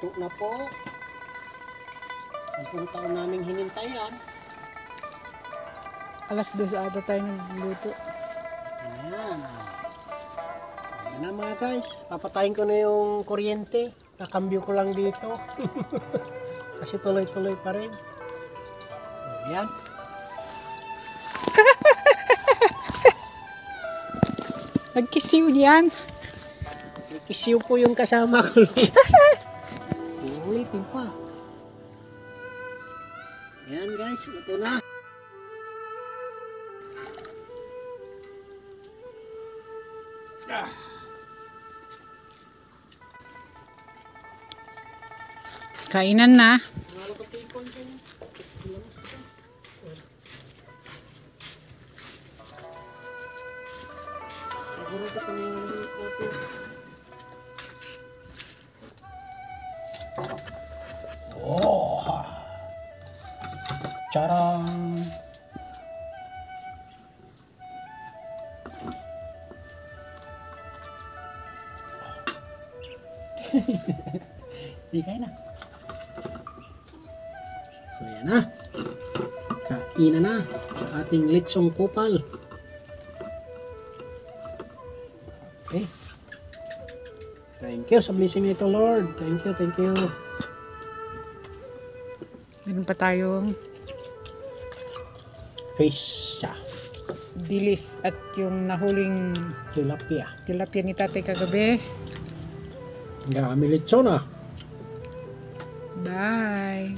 Luto na po. 10 taon naming hinintayan. Alas 2 ata tayo nagluto. Ayan. Ayan na mga guys. Papatayin ko na yung kuryente. Kakambyo ko lang dito. Kasi tuloy-tuloy pa rin. So, ayan. Nagkisiw yan. Kisiw po yung kasama ko. Ulitin pa. Ayan guys. Ito na. Kainan na. Oh. Charang. Di kaya na. So yan na. Kainan na sa ating litsong kupal. Okay. Thank you sa blessing nito, Lord. Thank you, thank you. Meron pa tayong Fish siya. dilis at yung nahuling Tilapia. tilapia ni tatay kagabi. Gamit lechon ah. Bye!